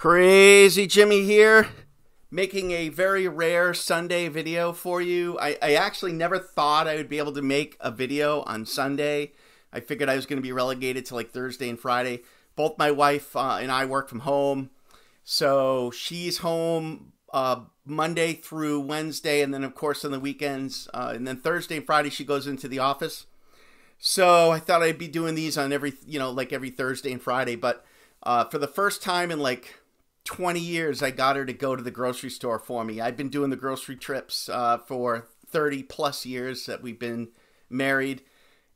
Crazy Jimmy here, making a very rare Sunday video for you. I actually never thought I would be able to make a video on Sunday. I figured I was going to be relegated to like Thursday and Friday. Both my wife and I work from home, so she's home Monday through Wednesday, and then of course on the weekends, and then Thursday and Friday she goes into the office. So I thought I'd be doing these on every Thursday and Friday, but for the first time in like 20 years, I got her to go to the grocery store for me. I've been doing the grocery trips for 30 plus years that we've been married.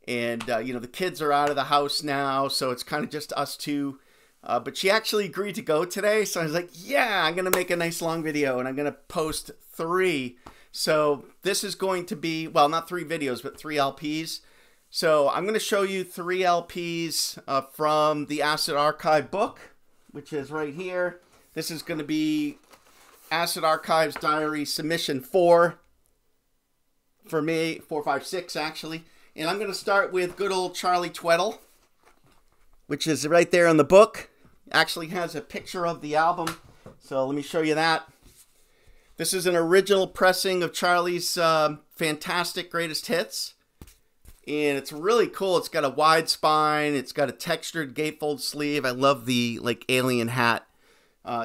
And, the kids are out of the house now, so it's kind of just us two. But she actually agreed to go today. So I was like, yeah, I'm going to make a nice long video and I'm going to post 3. So this is going to be, well, not 3 videos, but 3 LPs. So I'm going to show you 3 LPs from the Acid Archive book, which is right here. This is going to be Acid Archive's Diary Submission 4 for me, 4, 5, 6 actually. And I'm going to start with good old Charlie Tweddle, which is right there in the book. Actually has a picture of the album, so let me show you that. This is an original pressing of Charlie's fantastic greatest hits. And it's really cool. It's got a wide spine. It's got a textured gatefold sleeve. I love the like alien hat.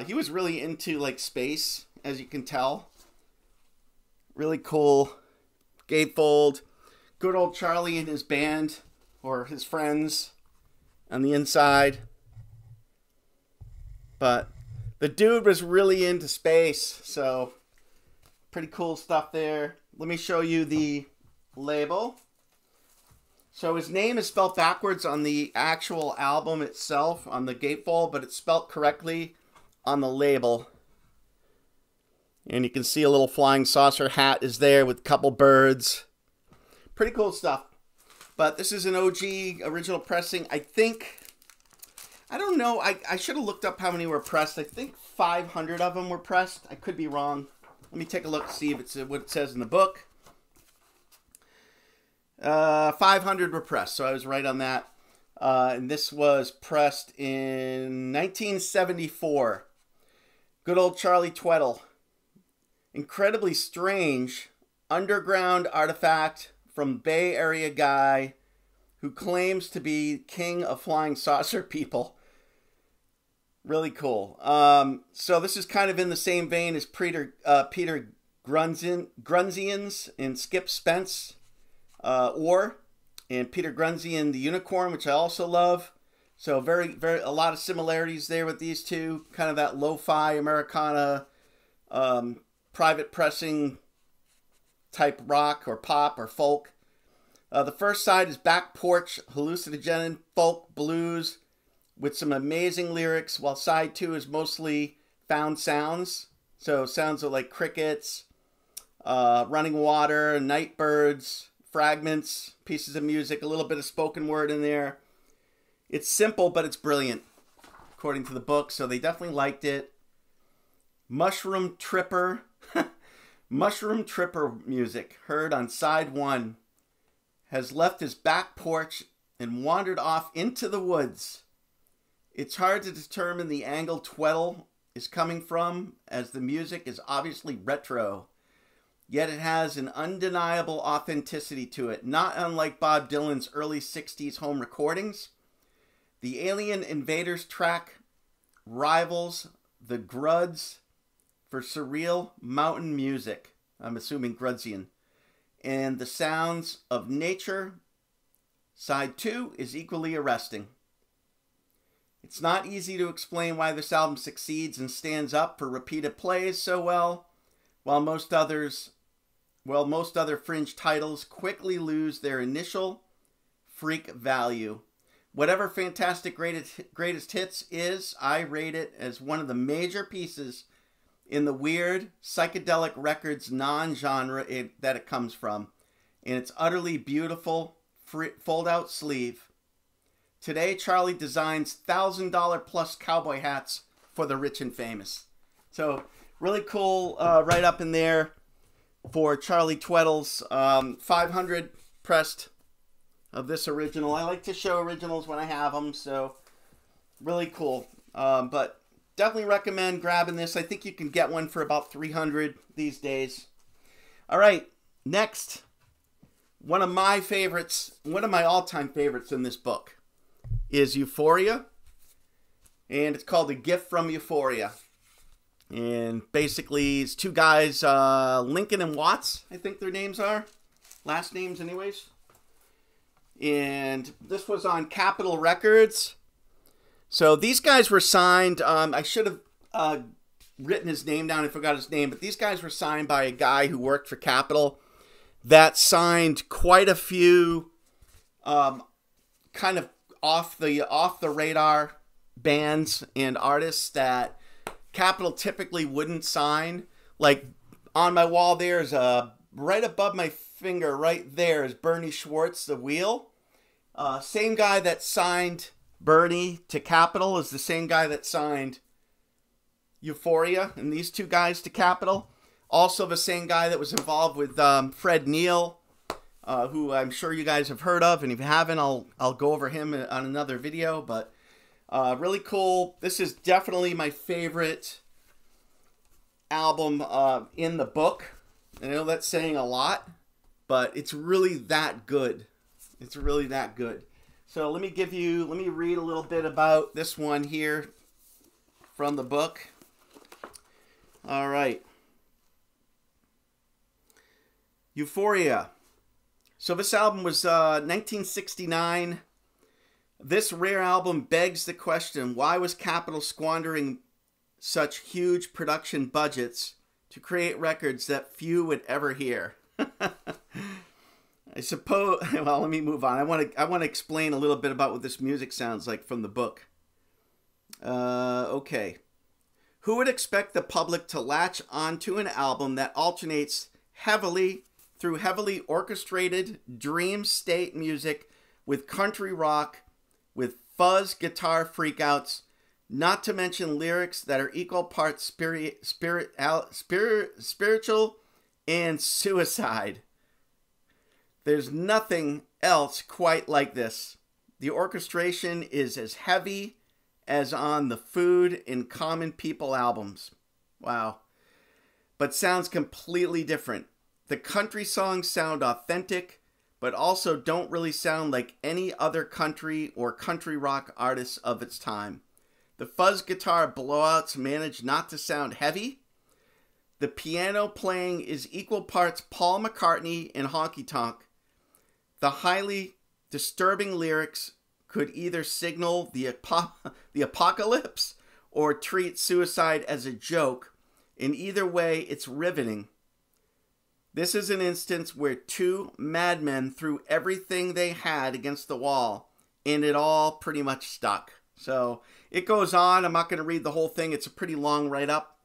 He was really into like space, as you can tell. Really cool gatefold. Good old Charlie and his band, or his friends, on the inside. But the dude was really into space, so pretty cool stuff there. Let me show you the label. So his name is spelled backwards on the actual album itself, on the gatefold, but it's spelled correctly on the label. And you can see a little flying saucer hat is there with a couple birds. Pretty cool stuff. But this is an OG original pressing. I think, I don't know, I should have looked up how many were pressed. I think 500 of them were pressed. I could be wrong. Let me take a look to see if it's what it says in the book. 500 were pressed, so I was right on that. And this was pressed in 1974. Good old Charlie Tweddle. Incredibly strange underground artifact from Bay Area guy who claims to be king of flying saucer people. Really cool. So this is kind of in the same vein as Peter Grunzian's and Skip Spence and Peter Grunzian the Unicorn, which I also love. So a lot of similarities there with these two. Kind of that lo-fi Americana private pressing type rock or pop or folk. The first side is back porch hallucinogen folk blues with some amazing lyrics, while side 2 is mostly found sounds. So sounds of like crickets, running water, night birds, fragments, pieces of music, a little bit of spoken word in there. It's simple, but it's brilliant, according to the book, so they definitely liked it. Mushroom Tripper. Mushroom Tripper music, heard on side 1, has left his back porch and wandered off into the woods. It's hard to determine the angle Tweddle is coming from, as the music is obviously retro. Yet it has an undeniable authenticity to it, not unlike Bob Dylan's early 60s home recordings. The Alien Invaders track rivals the Gruds for surreal mountain music. I'm assuming Grunzian. And the sounds of nature. Side 2 is equally arresting. It's not easy to explain why this album succeeds and stands up for repeated plays so well, while most other fringe titles quickly lose their initial freak value. Whatever Fantastic Greatest Hits is, I rate it as one of the major pieces in the weird psychedelic records non-genre that it comes from. And it's utterly beautiful fold-out sleeve. Today, Charlie designs $1,000 plus cowboy hats for the rich and famous. So really cool right up in there for Charlie Tweddle's 500 pressed of this original. I like to show originals when I have them, so really cool. But definitely recommend grabbing this. I think you can get one for about $300 these days. All right, next, one of my favorites, one of my all-time favorites in this book is Euphoria, and it's called A Gift from Euphoria. And basically, it's two guys, Lincoln and Watts, I think their names are. Last names, anyways. And this was on Capitol Records. So these guys were signed. I should have written his name down. I forgot his name. But these guys were signed by a guy who worked for Capitol that signed quite a few kind of off the radar bands and artists that Capitol typically wouldn't sign. Like on my wall there's right above my finger right there is Bernie Schwartz, The Wheel. Same guy that signed Bernie to Capitol is the same guy that signed Euphoria and these two guys to Capitol. Also the same guy that was involved with Fred Neil, who I'm sure you guys have heard of. And if you haven't, I'll go over him on another video. But really cool. This is definitely my favorite album in the book. I know that's saying a lot, but it's really that good. It's really that good. So let me read a little bit about this one here from the book. All right. Euphoria. So this album was 1969. This rare album begs the question, why was Capitol squandering such huge production budgets to create records that few would ever hear? I suppose, well, let me move on. I want to explain a little bit about what this music sounds like from the book. Okay. Who would expect the public to latch onto an album that alternates through heavily orchestrated dream state music with country rock, with fuzz guitar freakouts, not to mention lyrics that are equal parts spiritual and suicide? There's nothing else quite like this. The orchestration is as heavy as on the Food and Common People albums. Wow. But sounds completely different. The country songs sound authentic, but also don't really sound like any other country or country rock artists of its time. The fuzz guitar blowouts manage not to sound heavy. The piano playing is equal parts Paul McCartney and honky tonk. The highly disturbing lyrics could either signal the apocalypse or treat suicide as a joke. In either way, it's riveting. This is an instance where two madmen threw everything they had against the wall, and it all pretty much stuck. So it goes on. I'm not going to read the whole thing. It's a pretty long write-up.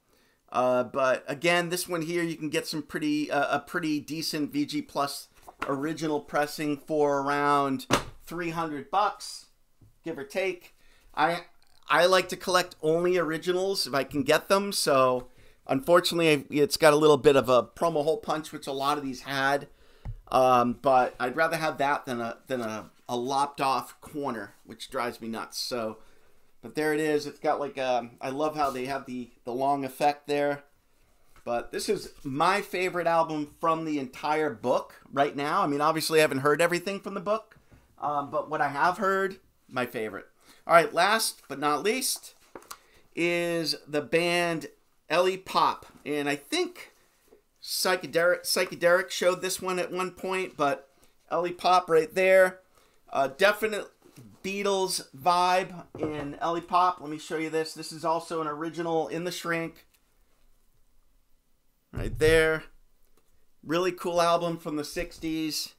But again, this one here, you can get some a pretty decent VG Plus original pressing for around $300, give or take. I like to collect only originals if I can get them. So unfortunately, it's got a little bit of a promo hole punch, which a lot of these had. But I'd rather have that than a lopped off corner, which drives me nuts. So, but there it is. It's got like I love how they have the long effect there. But this is my favorite album from the entire book right now. I mean, obviously I haven't heard everything from the book, but what I have heard, my favorite. All right, last but not least is the band Ellie Pop. And I think Psychedelic showed this one at one point, but Ellie Pop right there. Definite Beatles vibe in Ellie Pop. Let me show you this. This is also an original in the shrink. Right there. Really cool album from the 60s.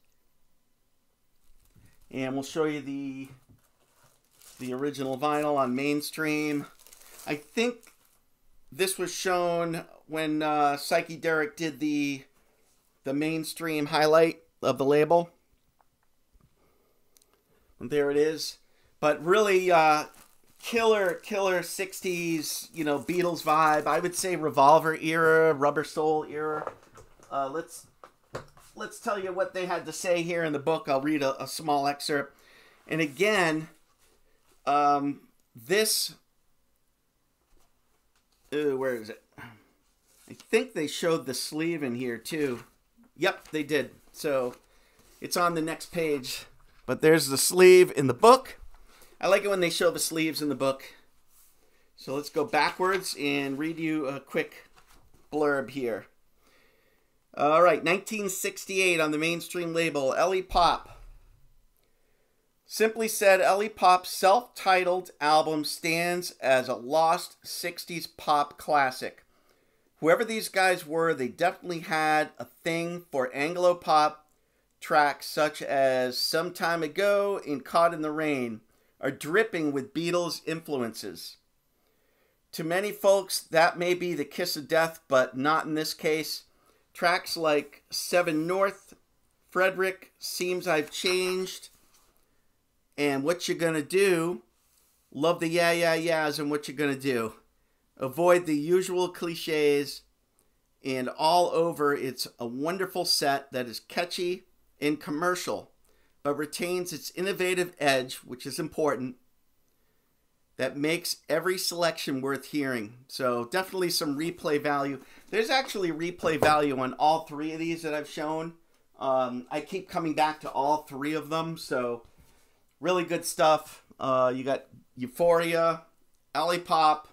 And we'll show you the original vinyl on mainstream. I think this was shown when Psychedelic did the mainstream highlight of the label. And there it is. But really killer 60s, Beatles vibe. I would say Revolver era, Rubber Soul era. Let's tell you what they had to say here in the book. I'll read a small excerpt. And again, this Where is it? I think they showed the sleeve in here too. Yep, they did. So it's on the next page. But there's the sleeve in the book. I like it when they show the sleeves in the book. So let's go backwards and read you a quick blurb here. All right, 1968 on the mainstream label, Ellie Pop. Simply said, Ellie Pop's self-titled album stands as a lost 60s pop classic. Whoever these guys were, they definitely had a thing for Anglo-pop tracks such as Some Time Ago and Caught in the Rain are dripping with Beatles influences. To many folks, that may be the kiss of death, but not in this case. Tracks like 7 North, Frederick, Seems I've Changed, and What You Gonna Do, love the yeah, yeah, yeahs and what you gonna do. Avoid the usual cliches, and all over, it's a wonderful set that is catchy and commercial, but retains its innovative edge, which is important, that makes every selection worth hearing. So definitely some replay value. There's actually replay value on all 3 of these that I've shown. I keep coming back to all 3 of them, so really good stuff. You got Euphoria, Ellie Pop,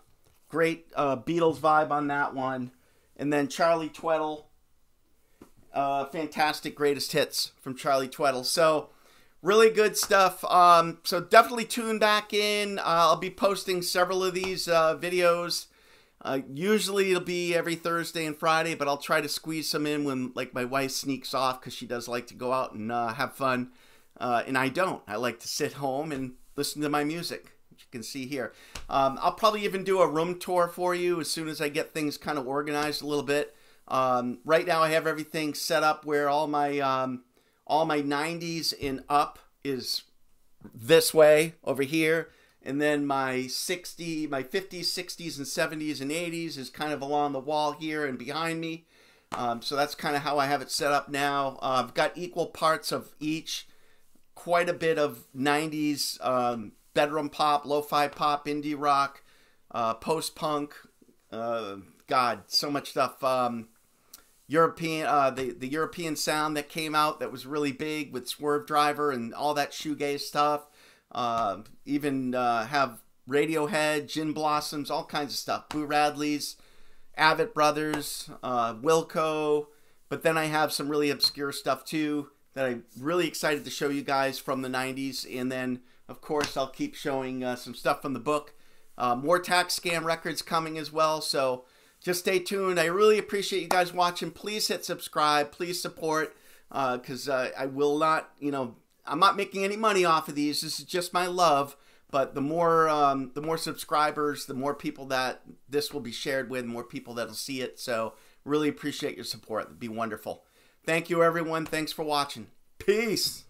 great Beatles vibe on that one. And then Charlie Tweddle, fantastic greatest hits from Charlie Tweddle. So really good stuff. So definitely tune back in. I'll be posting several of these videos. Usually it'll be every Thursday and Friday, but I'll try to squeeze some in when like my wife sneaks off because she does like to go out and have fun. And I don't. I like to sit home and listen to my music, which you can see here. I'll probably even do a room tour for you as soon as I get things kind of organized a little bit. Right now I have everything set up where all my 90s and up is this way over here. And then my 50s, 60s, and 70s and 80s is kind of along the wall here and behind me. So that's kind of how I have it set up now. I've got equal parts of each. Quite a bit of 90s bedroom pop, lo-fi pop, indie rock, post-punk. God, so much stuff. European, the European sound that came out that was really big with Swerve Driver and all that shoegaze stuff. Even have Radiohead, Gin Blossoms, all kinds of stuff. Boo Radley's, Avett Brothers, Wilco. But then I have some really obscure stuff too that I'm really excited to show you guys from the 90s. And then, of course, I'll keep showing some stuff from the book. More tax scam records coming as well. So just stay tuned. I really appreciate you guys watching. Please hit subscribe. Please support. Because I will not, I'm not making any money off of these. This is just my love. But the more subscribers, the more people that this will be shared with, more people that'll see it. So really appreciate your support. It'd be wonderful. Thank you, everyone. Thanks for watching. Peace.